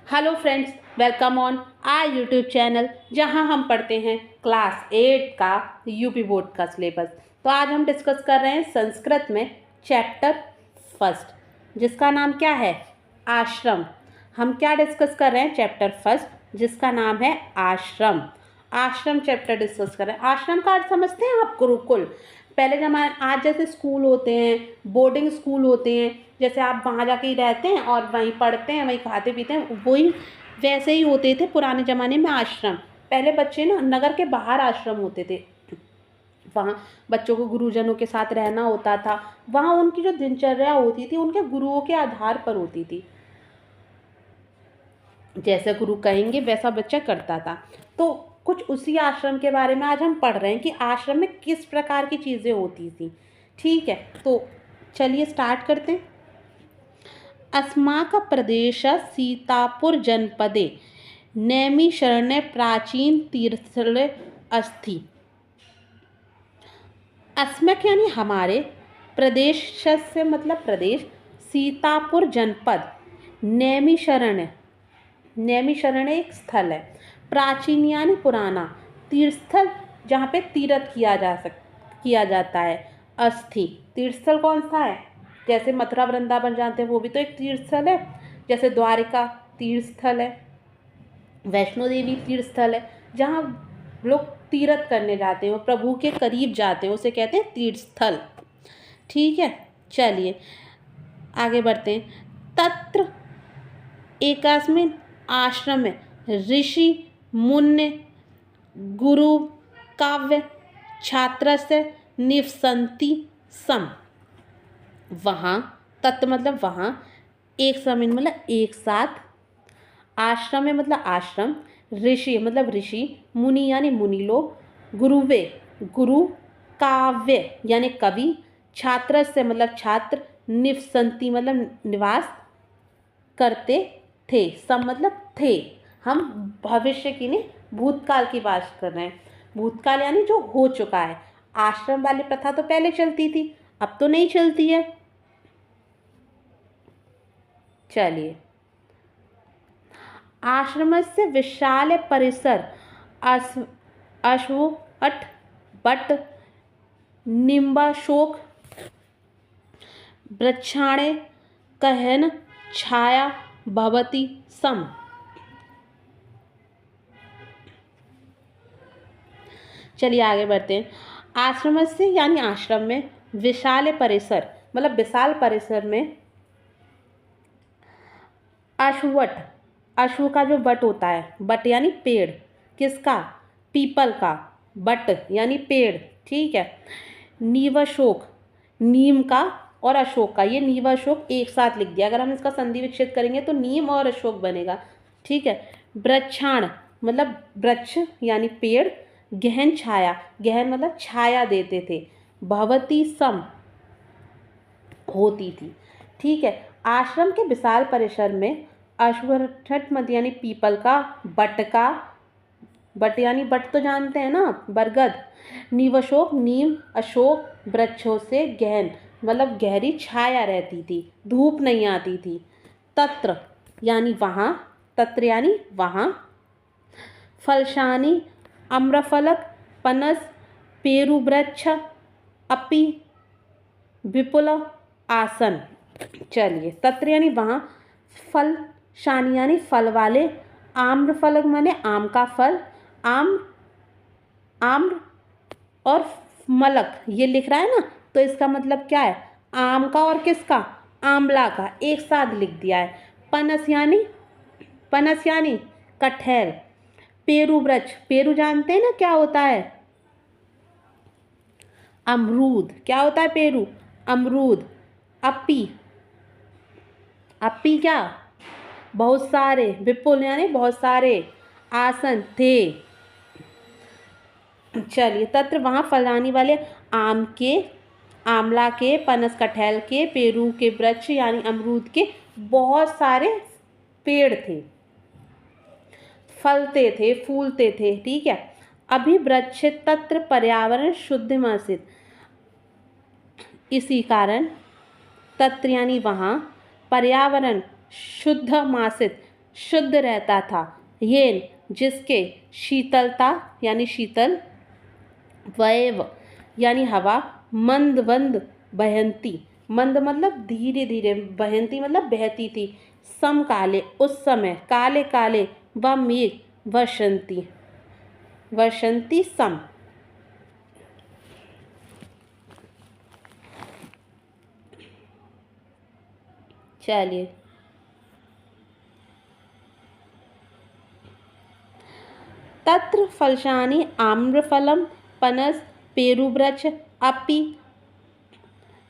Hello friends, welcome on our YouTube channel जहां हम पढ़ते हैं क्लास 8 का यूपी बोर्ड का सिलेबस। तो आज हम डिस्कस कर रहे हैं संस्कृत में चैप्टर फर्स्ट जिसका नाम क्या है, आश्रम। हम क्या डिस्कस कर रहे हैं, चैप्टर फर्स्ट जिसका नाम है आश्रम। आश्रम चैप्टर डिस्कस कर रहे हैं। आश्रम का अर्थ समझते हैं आप? गुरुकुल। पहले जमाने, आज जैसे स्कूल होते हैं, बोर्डिंग स्कूल होते हैं, जैसे आप वहाँ जाके ही रहते हैं और वहीं पढ़ते हैं, वहीं खाते पीते हैं, वही वैसे ही होते थे पुराने ज़माने में आश्रम। पहले बच्चे ना नगर के बाहर आश्रम होते थे, वहाँ बच्चों को गुरुजनों के साथ रहना होता था। वहाँ उनकी जो दिनचर्या होती थी उनके गुरुओं के आधार पर होती थी, जैसे गुरु कहेंगे वैसा बच्चा करता था। तो कुछ उसी आश्रम के बारे में आज हम पढ़ रहे हैं कि आश्रम में किस प्रकार की चीज़ें होती थी। ठीक है, तो चलिए स्टार्ट करते हैं। अस्माकं प्रदेशः सीतापुर जनपदे नैमिषारण्ये प्राचीन तीर्थस्थले अस्ति। अस्मक यानी हमारे, प्रदेश से मतलब प्रदेश, सीतापुर जनपद, नैमिषारण्य, नैमिषारण्य एक स्थल है, प्राचीन यानी पुराना, तीर्थस्थल जहाँ पे तीर्थ किया जाता है, अस्थि तीर्थस्थल कौन सा है? जैसे मथुरा वृंदावन जानते हैं वो भी तो एक तीर्थस्थल है, जैसे द्वारिका तीर्थस्थल है, वैष्णो देवी तीर्थस्थल है, जहाँ लोग तीर्थ करने जाते हैं, प्रभु के करीब जाते हैं, उसे कहते हैं तीर्थस्थल। ठीक है, चलिए आगे बढ़ते हैं। तत्र एकस्मिन् आश्रमे ऋषि मुनि गुरु काव्य छात्रस्य निवसन्ति सम। वहाँ तत्व मतलब वहाँ, एक समय मतलब एक साथ, आश्रम में मतलब आश्रम, ऋषि मतलब ऋषि, मुनि यानी मुनि लोग, गुरुवे गुरु, काव्य यानी कवि, छात्र से मतलब छात्र, निवसंति मतलब निवास करते थे, सब मतलब थे। हम भविष्य की नहीं, भूतकाल की बात कर रहे हैं। भूतकाल यानी जो हो चुका है। आश्रम वाली प्रथा तो पहले चलती थी, अब तो नहीं चलती है। चलिए, आश्रमस्य विशाल परिसर अश्वत्थ बट निम्बाशोक वृक्षाणे कहन छाया भवति सम। चलिए आगे बढ़ते हैं। आश्रम से यानी आश्रम में, विशाल परिसर मतलब विशाल परिसर में, अश्वत्थ, अश्व का जो बट होता है, बट यानी पेड़, किसका? पीपल का, बट यानी पेड़। ठीक है, नीवाशोक, नीम का और अशोक का, ये नीवाशोक एक साथ लिख दिया। अगर हम इसका संधि विच्छेद करेंगे तो नीम और अशोक बनेगा। ठीक है, वृक्षाण मतलब वृक्ष यानी पेड़, गहन छाया, गहन मतलब छाया देते थे, भवती सम होती थी। ठीक है, आश्रम के विशाल परिसर में अश्वत्थ मत यानी पीपल का, बट का, बट यानी बट तो जानते हैं ना, बरगद, नीवाशोक नीम अशोक वृक्षों से गहन मतलब गहरी छाया रहती थी, धूप नहीं आती थी। तत्र यानी वहाँ, तत्र यानी वहाँ, फलशानी आम्रफलक पनस पेरु वृक्ष अपि विपुल आसन। चलिए, तत्र यानी वहाँ, फल शानी यानी फल वाले, आम्रफलक माने आम का फल, आम्र और मलक ये लिख रहा है ना, तो इसका मतलब क्या है? आम का और किसका? आंवला का, एक साथ लिख दिया है। पनस यानी कटहल, पेरू वृक्ष, पेरू जानते हैं ना क्या होता है? अमरूद। क्या होता है पेरू? अमरूद। अपी, अपी क्या? बहुत सारे, विपुल यानी बहुत सारे, आसन थे। चलिए, तत्र वहाँ फलानी वाले आम के, आंवला के, पनस कटहल के, पेरू के वृक्ष यानी अमरूद के बहुत सारे पेड़ थे, फलते थे, फूलते थे। ठीक है, अभी वृक्ष तत्र पर्यावरण शुद्ध मासित, इसी कारण तत्र यानी वहाँ, पर्यावरण शुद्ध मासित शुद्ध रहता था। येन जिसके शीतलता यानी शीतल, वैव यानी हवा, मंद मंद बहंती, मंद मतलब धीरे धीरे, बहंती मतलब बहती थी, समकाले उस समय, काले काले, व मेघ वर्षंती, वर्षंती सम। चलिए, तत्र फलशानी आम्रफलम पनस पेरुवृक्ष अपि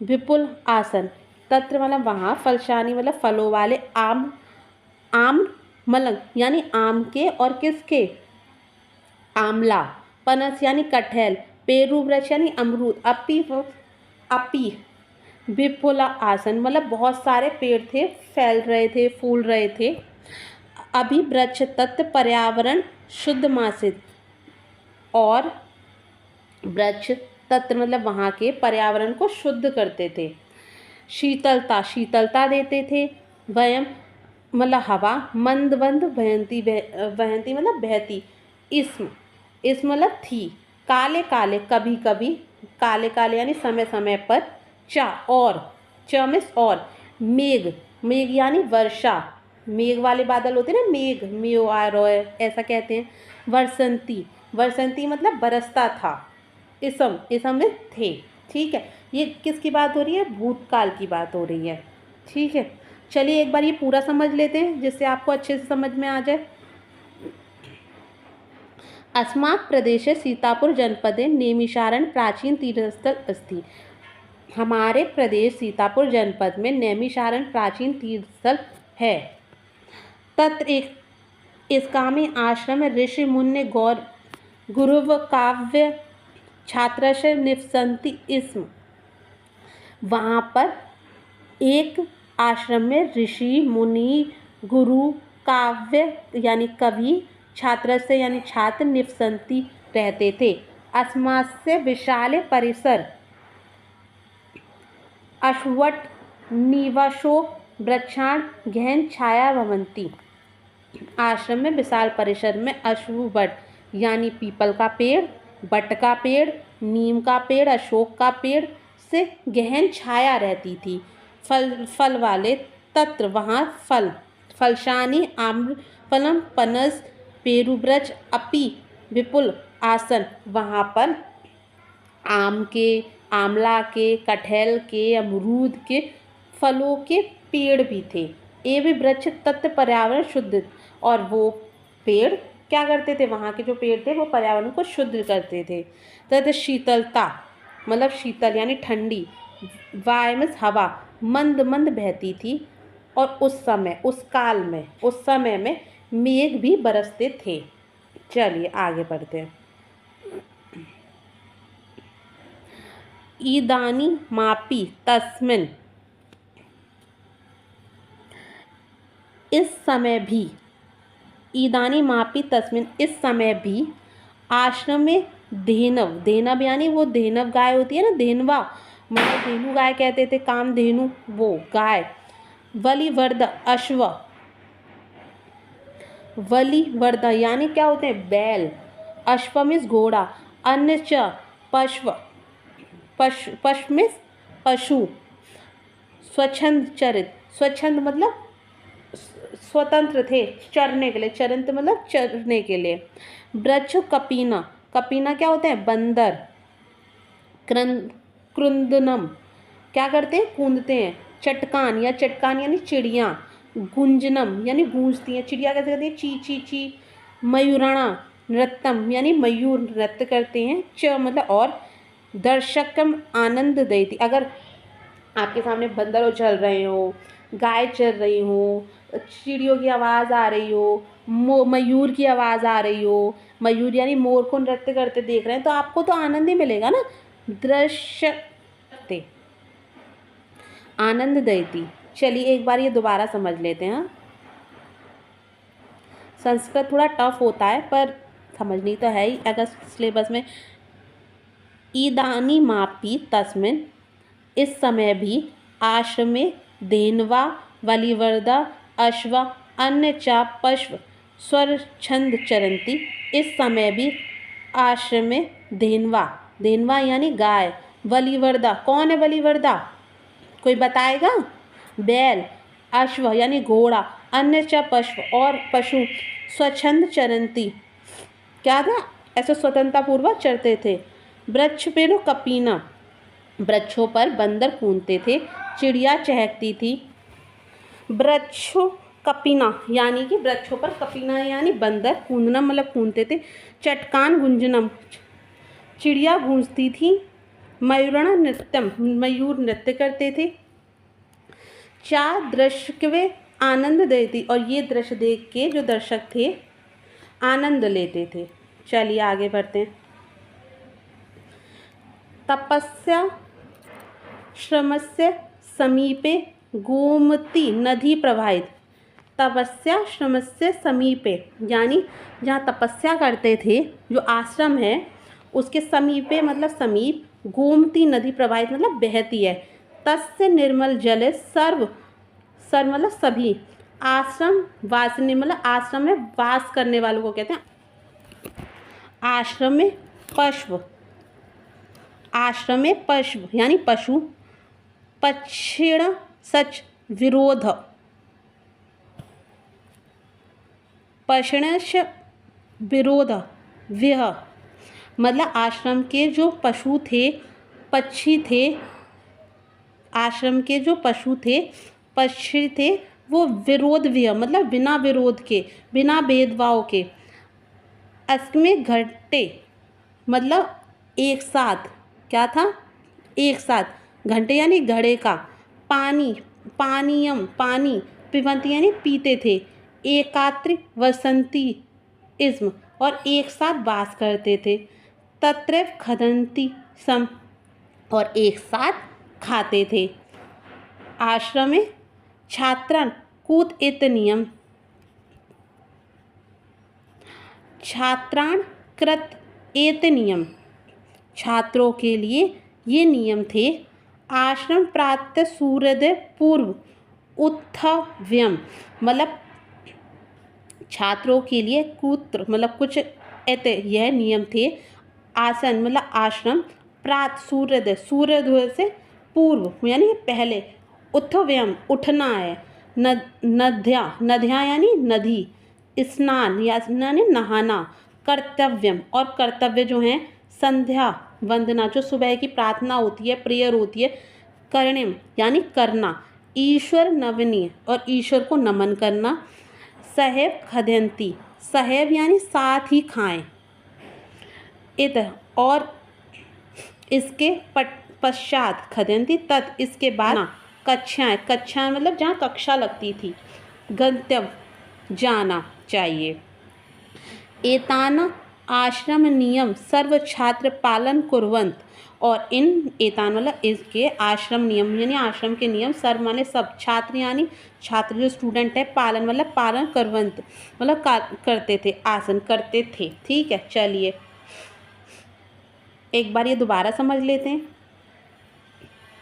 विपुल आसन। तत्र मतलब वहाँ, फलशानी मतलब फलों वाले, आम मलंग यानी आम के और किसके, आमला, पनस यानी कटहल, पेरू वृक्ष यानी अमरूद, अपी विपुल आसन मतलब बहुत सारे पेड़ थे, फैल रहे थे, फूल रहे थे। अभी वृक्ष तत्व पर्यावरण शुद्ध मासित, और वृक्ष तत्व मतलब वहाँ के पर्यावरण को शुद्ध करते थे। शीतलता, शीतलता देते थे। वयम मतलब हवा, मंद मंद बहंती, बहंती मतलब बहती। इसम मतलब थी। काले काले कभी कभी, काले काले यानी समय समय पर। चा और, च में और। मेघ, मेघ यानी वर्षा, मेघ वाले बादल होते हैं ना, मेघ, म्यो आ रोय ऐसा कहते हैं। वर्षंती, वर्षंती मतलब बरसता था। इसम, इसम में थे। ठीक है, ये किसकी बात हो रही है, भूतकाल की बात हो रही है। ठीक है, चलिए एक बार ये पूरा समझ लेते हैं जिससे आपको अच्छे से समझ में आ जाए। अस्मात् प्रदेशे सीतापुर जनपदे नैमिषारण्य प्राचीन तीर्थस्थल अस्ति। हमारे प्रदेश सीतापुर जनपद में नैमिषारण्य प्राचीन तीर्थस्थल है। तत्र एक इसका में आश्रम में ऋषि मुनि गौर गुरुव काव्य छात्रस्य निवसन्ति स्म। वहाँ पर एक आश्रम में ऋषि मुनि गुरु काव्य यानी कवि, छात्र से यानी छात्र, निवसन्ति रहते थे। अस्मास्य विशाल परिसर अश्वट निवासो वृक्षाण गहन छाया भवंती। आश्रम में विशाल परिसर में अश्ववट यानी पीपल का पेड़, बट का पेड़, नीम का पेड़, अशोक का पेड़ से गहन छाया रहती थी। फल वाले तत्र वहाँ फल, फलशानी आम्रफलम पनस पेरुवृक्ष अपि विपुल आसन। वहाँ पर आम के, आमला के, कटहल के, अमरूद के फलों के पेड़ भी थे। एवं वृक्ष तत्व पर्यावरण शुद्ध, और वो पेड़ क्या करते थे, वहाँ के जो पेड़ थे वो पर्यावरण को शुद्ध करते थे। तथा शीतलता मतलब शीतल यानी ठंडी, वायमस हवा मंद मंद बहती थी, और उस समय, उस काल में, उस समय में मेघ भी बरसते थे। चलिए आगे बढ़ते हैं। ईदानी मापी तस्मिन, इस समय भी, ईदानी मापी तस्मिन इस समय भी, आश्रम में धेनव, धेनव यानी वो धेनव गाय होती है ना, धेनवा मतलब धेनु गाय कहते थे, कामधेनु वो गाय। वलिवर्द अश्व, वलिवर्द यानी क्या होते हैं, बैल। अश्व मीन्स घोड़ा। अन्य च पशु, पशु मीन्स पशु। स्वच्छंद चरित, स्वच्छंद मतलब स्वतंत्र थे, चरने के लिए, चरंत मतलब चरने के लिए। वृक्ष कपीना, कपीना क्या होते हैं, बंदर। क्रुंदनम क्या करते हैं, कूदते हैं। चटकान या चटकान यानी चिड़िया। गुंजनम यानी गूंजती हैं, चिड़िया कैसे करती है, ची ची ची। मयूराणा नृत्यम यानी मयूर नृत्य करते हैं। च मतलब और। दर्शकम आनंद देती, अगर आपके सामने बंदर उछल रहे हो, गाय चल रही हो, चिड़ियों की आवाज़ आ रही हो, मयूर की आवाज़ आ रही हो, मयूर यानी मोर को नृत्य करते देख रहे हैं, तो आपको तो आनंद ही मिलेगा ना। दृश्यते आनंद देती। चलिए एक बार ये दोबारा समझ लेते हैं। संस्कृत थोड़ा टफ होता है पर समझनी तो है ही अगर सिलेबस में। ईदानी मापी तस्मिन इस समय भी, आश्रम में धेनवा वलिवर्दा अश्व अन्य चा पश्व स्वर छंद चरंती। इस समय भी आश्रम में धेनवा, धेनवा यानी गाय, बलिवर्दा, कौन है बलिवर्दा, कोई बताएगा, बैल, अश्व यानी घोड़ा, अन्य च पशु और पशु स्वच्छंद चरंती, क्या था, ऐसे स्वतंत्रता पूर्वक चरते थे। वृक्ष पेड़ कपीना, वृक्षों पर बंदर कूदते थे, चिड़िया चहकती थी। वृक्षों कपीना यानी कि वृक्षों पर, कपीना यानी बंदर, कूदना मतलब कूदते थे। चटकान गुंजनम, चिड़िया गूंजती थी। मयूरण नृत्यम, मयूर नृत्य करते थे। चार दृश्य आनंद देती, और ये दृश्य देख के जो दर्शक थे आनंद लेते थे। चलिए आगे बढ़ते हैं। तपस्या श्रमस्य समीपे गोमती नदी प्रवाहित। तपस्या श्रमस्य समीपे यानी जहाँ तपस्या करते थे, जो आश्रम है उसके समीपे मतलब समीप, गोमती नदी प्रवाहित मतलब बहती है। तस्य निर्मल जल सर्व, सर्व मतलब सभी, आश्रम वासिनी मतलब आश्रम में वास करने वालों को कहते हैं। आश्रम में पशु, आश्रम में पशु यानी पशु, पक्षिण सच विरोध, पक्षिणश विरोध विह मतलब आश्रम के जो पशु थे, पक्षी थे, आश्रम के जो पशु थे, पक्षी थे, वो विरोध विह मतलब बिना विरोध के, बिना भेदभाव के। अस्मे घंटे मतलब एक साथ, क्या था, एक साथ, घंटे यानी घड़े का। पानी, पानीयम पानी, पिबंती यानी पीते थे। एकात्र वसंती इस्म और एक साथ वास करते थे। तत्रैव खदंती सम और एक साथ खाते थे। आश्रम में छात्रान कूत इत नियम, छात्रान कृत एत नियम, छात्रों के लिए ये नियम थे। आश्रम प्रातः सूर्योदय पूर्व उत्थव्यम मतलब छात्रों के लिए कूत्र मतलब कुछ ऐसे यह नियम थे। आसन मतलब आश्रम, प्रात सूर्योदय, सूर्योदय से पूर्व यानी पहले, उत्थव्यम उठना है, नद्या, नद्या यानी नदी, स्नान यानी नहाना, कर्तव्यम और कर्तव्य जो हैं संध्या वंदना जो सुबह की प्रार्थना होती है, प्रेयर होती है। कर्णिम यानी करना, ईश्वर नवनीय और ईश्वर को नमन करना। सहैव खदयंती, सहैव यानी साथ ही खाएं। इत और इसके पश्चात, खदयंती तत् इसके बाद, कक्षाएं, कक्षाएं मतलब जहाँ कक्षा लगती थी। गंतव्य जाना चाहिए। एताना आश्रम नियम सर्व छात्र पालन कुर्वन्त और इन एतान मतलब इसके आश्रम नियम यानी आश्रम के नियम सर्व माने सब, छात्र यानी छात्र जो स्टूडेंट है, पालन मतलब पालन कुर्वन्त मतलब करते थे, आसन करते थे। ठीक है, चलिए एक बार ये दोबारा समझ लेते हैं,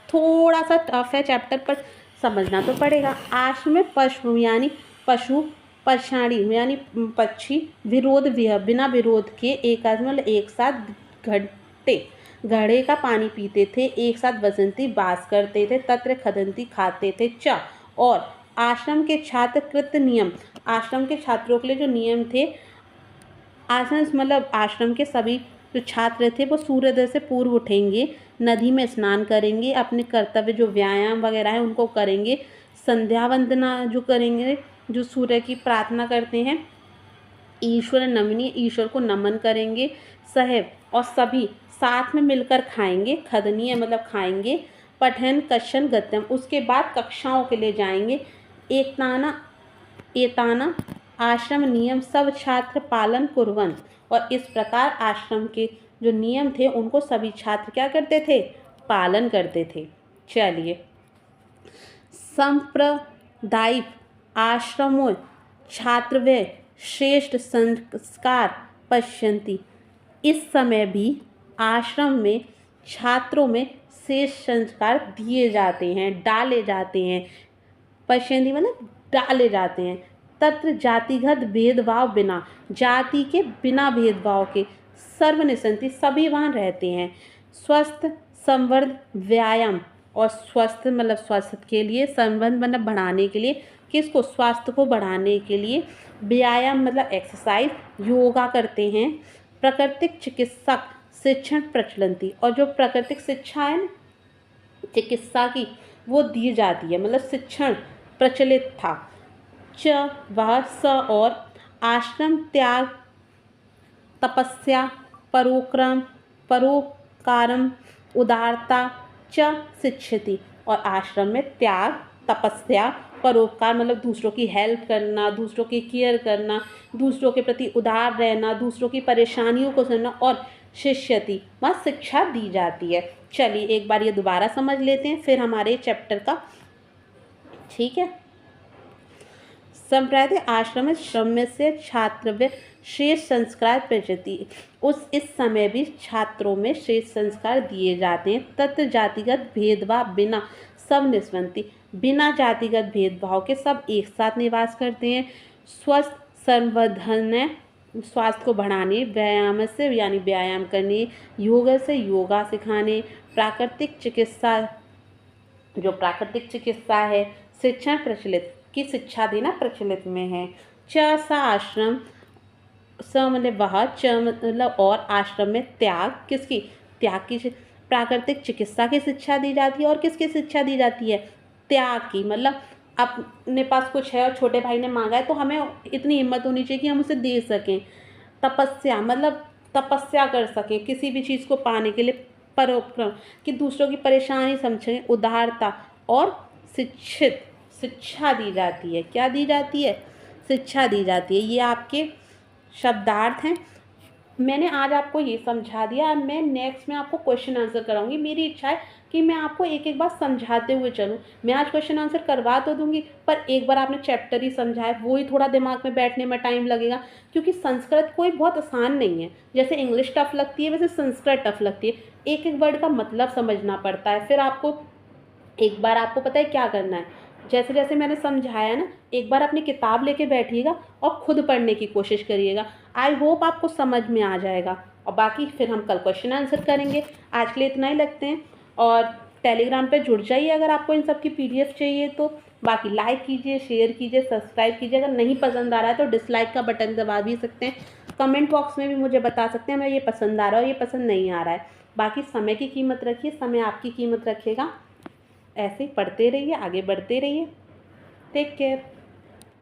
थोड़ा सा टफ है चैप्टर पर समझना तो पड़ेगा। आश्रम में पशु यानी पशु, पछाड़ी यानी पक्षी, विरोध विह बिना विरोध के, एक मतलब एक साथ घंटे घड़े का पानी पीते थे, एक साथ बसंती वास करते थे। तत्र खदंती खाते थे। च और आश्रम के छात्र कृत नियम, आश्रम के छात्रों के लिए जो नियम थे, आश्रम मतलब आश्रम के सभी जो छात्र थे वो सूर्योदय से पूर्व उठेंगे, नदी में स्नान करेंगे, अपने कर्तव्य जो व्यायाम वगैरह है उनको करेंगे, संध्या वंदना जो करेंगे, जो सूर्य की प्रार्थना करते हैं, ईश्वर नमनीय ईश्वर को नमन करेंगे। सहैव और सभी साथ में मिलकर खाएंगे, खदनीय मतलब खाएंगे। पठन कशन गत्यम उसके बाद कक्षाओं के लिए जाएंगे। एकताना एताना आश्रम नियम सब छात्र पालन कुर्वन्त और इस प्रकार आश्रम के जो नियम थे उनको सभी छात्र क्या करते थे, पालन करते थे। चलिए सांप्रदायिक आश्रमों छात्र व श्रेष्ठ संस्कार पश्यन्ति। इस समय भी आश्रम में छात्रों में श्रेष्ठ संस्कार दिए जाते हैं, डाले जाते हैं। पश्यन्ति मतलब डाले जाते हैं। तत्र जातिगत भेदभाव बिना, जाति के बिना भेदभाव के, सर्वनिसंति सभी वहाँ रहते हैं। स्वस्थ संवर्ध व्यायाम, और स्वस्थ मतलब स्वास्थ्य के लिए, संबंध मतलब बढ़ाने के लिए, किसको, स्वास्थ्य को बढ़ाने के लिए व्यायाम मतलब एक्सरसाइज, योगा करते हैं। प्राकृतिक चिकित्सक शिक्षण प्रचलनती, और जो प्राकृतिक शिक्षा है ना चिकित्सा की वो दी जाती है, मतलब शिक्षण प्रचलित था। च वह स और आश्रम त्याग तपस्या परोपकारम उदारता च शिक्षति, और आश्रम में त्याग तपस्या परोपकार मतलब दूसरों की हेल्प करना, दूसरों की केयर करना, दूसरों के प्रति उदार रहना, दूसरों की परेशानियों को सुनना, और शिष्यति वहाँ शिक्षा दी जाती है। चलिए एक बार ये दोबारा समझ लेते हैं फिर हमारे चैप्टर का, ठीक है। संप्रदाय आश्रम में श्रम से छात्र श्रेष्ठ संस्कार प्रचति, इस समय भी छात्रों में श्रेष्ठ संस्कार दिए जाते हैं। तत्र जातिगत भेदभाव बिना सब निस्वंती, बिना जातिगत भेदभाव के सब एक साथ निवास करते हैं। स्वस्थ संवर्धन स्वास्थ्य को बढ़ाने, व्यायाम से यानी व्यायाम करने, योग से योगा सिखाने, प्राकृतिक चिकित्सा जो प्राकृतिक चिकित्सा है, शिक्षण प्रचलित की शिक्षा देना प्रचलित में है। च सा आश्रम, स मतलब वह, च मतलब और, आश्रम में त्याग, किसकी, त्याग की, प्राकृतिक चिकित्सा की शिक्षा दी जाती है, और किसकी शिक्षा दी जाती है, त्याग की। मतलब अपने पास कुछ है और छोटे भाई ने मांगा है तो हमें इतनी हिम्मत होनी चाहिए कि हम उसे दे सकें। तपस्या मतलब तपस्या कर सकें किसी भी चीज़ को पाने के लिए, परोपक्रम कि दूसरों की परेशानी समझें, उदारता, और शिक्षित शिक्षा दी जाती है। क्या दी जाती है, शिक्षा दी जाती है। ये आपके शब्दार्थ हैं। मैंने आज आपको ये समझा दिया, अब मैं नेक्स्ट में आपको क्वेश्चन आंसर कराऊंगी। मेरी इच्छा है कि मैं आपको एक एक बार समझाते हुए चलूँ। मैं आज क्वेश्चन आंसर करवा तो दूंगी, पर एक बार आपने चैप्टर ही समझा है, वो ही थोड़ा दिमाग में बैठने में टाइम लगेगा, क्योंकि संस्कृत कोई बहुत आसान नहीं है। जैसे इंग्लिश टफ लगती है वैसे संस्कृत टफ लगती है। एक एक वर्ड का मतलब समझना पड़ता है। फिर आपको एक बार आपको पता है क्या करना है, जैसे जैसे मैंने समझाया ना, एक बार अपनी किताब लेके बैठिएगा और खुद पढ़ने की कोशिश करिएगा। आई होप आपको समझ में आ जाएगा, और बाकी फिर हम कल क्वेश्चन आंसर करेंगे। आज के लिए इतना ही लगते हैं, और टेलीग्राम पे जुड़ जाइए अगर आपको इन सब की PDF चाहिए तो। बाकी लाइक कीजिए, शेयर कीजिए, सब्सक्राइब कीजिए। अगर नहीं पसंद आ रहा है तो डिसलाइक का बटन दबा भी सकते हैं। कमेंट बॉक्स में भी मुझे बता सकते हैं हमें ये पसंद आ रहा है और ये पसंद नहीं आ रहा है। बाकी समय की कीमत रखिए, समय आपकी कीमत रखेगा। ऐसे ही पढ़ते रहिए, आगे बढ़ते रहिए। Take care.